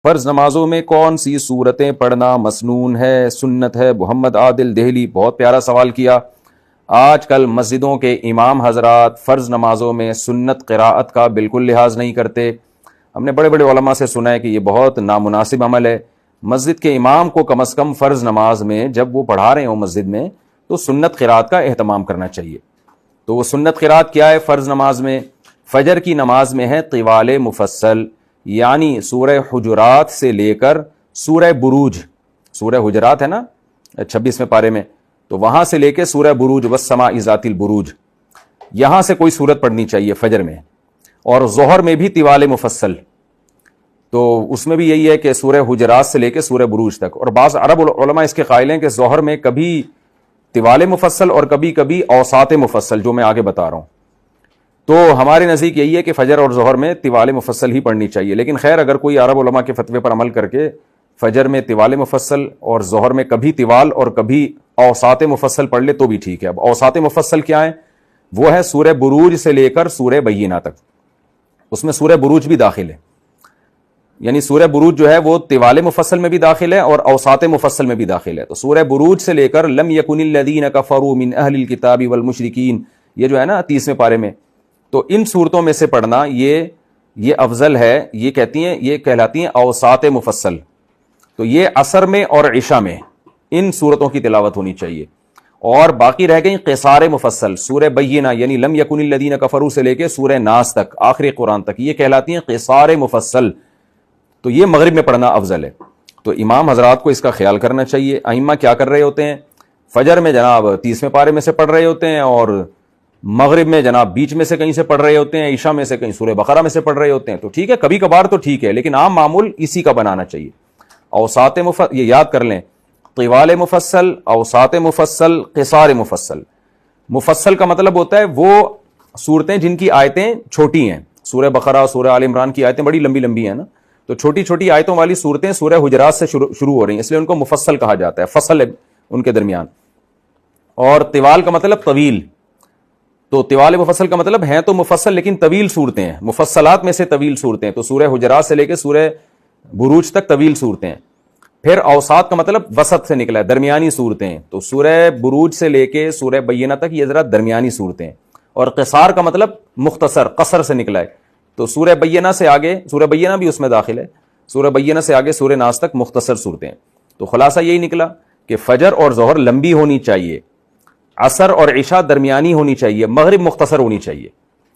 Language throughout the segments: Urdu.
فرض نمازوں میں کون سی صورتیں پڑھنا مسنون ہے، سنت ہے؟ محمد عادل دہلی، بہت پیارا سوال کیا۔ آج کل مسجدوں کے امام حضرات فرض نمازوں میں سنت قراءت کا بالکل لحاظ نہیں کرتے۔ ہم نے بڑے بڑے علماء سے سنا ہے کہ یہ بہت نامناسب عمل ہے۔ مسجد کے امام کو کم از کم فرض نماز میں جب وہ پڑھا رہے ہوں مسجد میں تو سنت قراءت کا اہتمام کرنا چاہیے۔ تو وہ سنت قراءت کیا ہے فرض نماز میں؟ فجر کی نماز میں ہے طوال مفصل، یعنی سورہ حجرات سے لے کر سورہ بروج، سورہ حجرات ہے نا 26ویں پارے میں، تو وہاں سے لے کے سورہ بروج والسماء ذات البروج، یہاں سے کوئی سورت پڑھنی چاہیے فجر میں۔ اور ظہر میں بھی طوال مفصل، تو اس میں بھی یہی ہے کہ سورہ حجرات سے لے کے سورہ بروج تک۔ اور بعض عرب علماء اس کے قائل ہیں کہ ظہر میں کبھی طوال مفصل اور کبھی کبھی اوساط مفصل، جو میں آگے بتا رہا ہوں۔ تو ہمارے نزدیک یہی ہے کہ فجر اور ظہر میں طوال مفصل ہی پڑھنی چاہیے، لیکن خیر اگر کوئی عرب علماء کے فتوے پر عمل کر کے فجر میں طوال مفصل اور ظہر میں کبھی طوال اور کبھی اوساط مفصل پڑھ لے تو بھی ٹھیک ہے۔ اب اوساط مفصل کیا ہے؟ وہ ہے سورہ بروج سے لے کر سورہ بینہ تک، اس میں سورہ بروج بھی داخل ہے، یعنی سورہ بروج جو ہے وہ طوال مفصل میں بھی داخل ہے اور اوساط مفصل میں بھی داخل ہے۔ تو سورہ بروج سے لے کر لم یکن الذین کفروا من اہل الکتاب والمشرکین، یہ جو ہے نا 30ویں پارے میں، تو ان صورتوں میں سے پڑھنا یہ افضل ہے۔ یہ کہلاتی ہیں اوساط مفصل۔ تو یہ عصر میں اور عشاء میں ان صورتوں کی تلاوت ہونی چاہیے۔ اور باقی رہ گئیں قصار مفصل، سورہ بینہ یعنی لم یکن الذین کفروا سے لے کے سورہ ناس تک، آخری قرآن تک، یہ کہلاتی ہیں قصار مفصل۔ تو یہ مغرب میں پڑھنا افضل ہے۔ تو امام حضرات کو اس کا خیال کرنا چاہیے۔ ائمہ کیا کر رہے ہوتے ہیں؟ فجر میں جناب 30ویں پارے میں سے پڑھ رہے ہوتے ہیں، اور مغرب میں جناب بیچ میں سے کہیں سے پڑھ رہے ہوتے ہیں، عشاء میں سے کہیں سورہ بقرہ میں سے پڑھ رہے ہوتے ہیں۔ تو ٹھیک ہے، کبھی کبھار تو ٹھیک ہے، لیکن عام معمول اسی کا بنانا چاہیے۔ اوساط یہ یاد کر لیں، طوال مفصل، اوساط مفصل، قصار مفصل۔ مفصل کا مطلب ہوتا ہے وہ صورتیں جن کی آیتیں چھوٹی ہیں۔ سورہ بقرہ، سورہ آل عمران کی آیتیں بڑی لمبی لمبی ہیں نا، تو چھوٹی چھوٹی آیتوں والی صورتیں سورہ حجرات سے شروع ہو رہی ہیں، اس لیے ان کو مفصل کہا جاتا ہے، فصل ہے ان کے درمیان۔ اور طوال کا مطلب طویل، تو طوال مفصل کا مطلب ہیں تو مفصل لیکن طویل صورتیں ہیں، مفصلات میں سے طویل صورتیں، تو سورہ حجرات سے لے کے سورہ بروج تک طویل صورتیں ہیں۔ پھر اوساط کا مطلب وسط سے نکلا ہے، درمیانی صورتیں، تو سورہ بروج سے لے کے سورہ بینہ تک یہ ذرا درمیانی صورتیں۔ اور قصار کا مطلب مختصر، قصر سے نکلا ہے، تو سورہ بینہ سے آگے، سورہ بینہ بھی اس میں داخل ہے، سورہ بینہ سے آگے سورہ ناس تک مختصر صورتیں۔ تو خلاصہ یہی نکلا کہ فجر اور ظہر لمبی ہونی چاہیے، عصر اور عشاء درمیانی ہونی چاہیے، مغرب مختصر ہونی چاہیے۔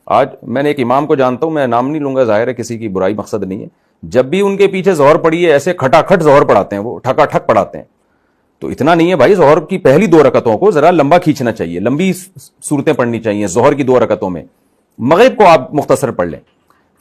آج میں نے ایک امام کو جانتا ہوں، میں نام نہیں لوں گا، ظاہر ہے کسی کی برائی مقصد نہیں ہے، جب بھی ان کے پیچھے ظہر پڑھی ہے ایسے کھٹا کھٹ ظہر پڑھاتے ہیں، وہ ٹھکا ٹھک پڑھاتے ہیں۔ تو اتنا نہیں ہے بھائی، ظہر کی پہلی 2 رکعتوں کو ذرا لمبا کھینچنا چاہیے، لمبی صورتیں پڑھنی چاہیے ظہر کی 2 رکعتوں میں۔ مغرب کو آپ مختصر پڑھ لیں،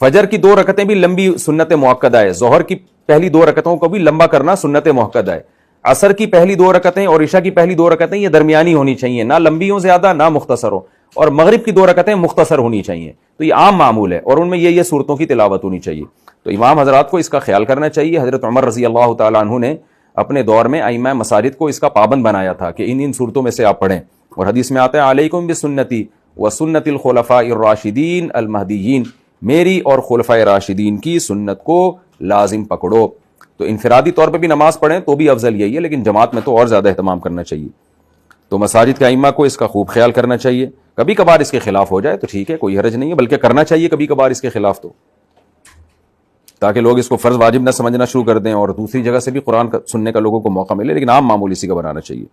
فجر کی 2 رکعتیں بھی لمبی سنت مؤکدہ ہے، ظہر کی پہلی 2 رکعتوں کو بھی لمبا کرنا سنت مؤکدہ ہے۔ عصر کی پہلی 2 رکعتیں اور عشاء کی پہلی 2 رکعتیں یہ درمیانی ہونی چاہیے، نہ لمبی ہوں زیادہ نہ مختصر ہو، اور مغرب کی 2 رکعتیں مختصر ہونی چاہیے۔ تو یہ عام معمول ہے، اور ان میں یہ صورتوں کی تلاوت ہونی چاہیے۔ تو امام حضرات کو اس کا خیال کرنا چاہیے۔ حضرت عمر رضی اللہ تعالیٰ عنہ نے اپنے دور میں ائمہ مساجد کو اس کا پابند بنایا تھا کہ ان صورتوں میں سے آپ پڑھیں، اور حدیث میں آتا ہے علیکم بسنتی وسنت الخلفاء الراشدین المہدیین، میری اور خلفائے راشدین کی سنت کو لازم پکڑو۔ تو انفرادی طور پہ بھی نماز پڑھیں تو بھی افضل یہی ہے، لیکن جماعت میں تو اور زیادہ اہتمام کرنا چاہیے۔ تو مساجد کے ائمہ کو اس کا خوب خیال کرنا چاہیے۔ کبھی کبھار اس کے خلاف ہو جائے تو ٹھیک ہے، کوئی حرج نہیں ہے، بلکہ کرنا چاہیے کبھی کبھار اس کے خلاف، تو تاکہ لوگ اس کو فرض واجب نہ سمجھنا شروع کر دیں، اور دوسری جگہ سے بھی قرآن سننے کا لوگوں کو موقع ملے، لیکن عام معمول اسی کا بنانا چاہیے۔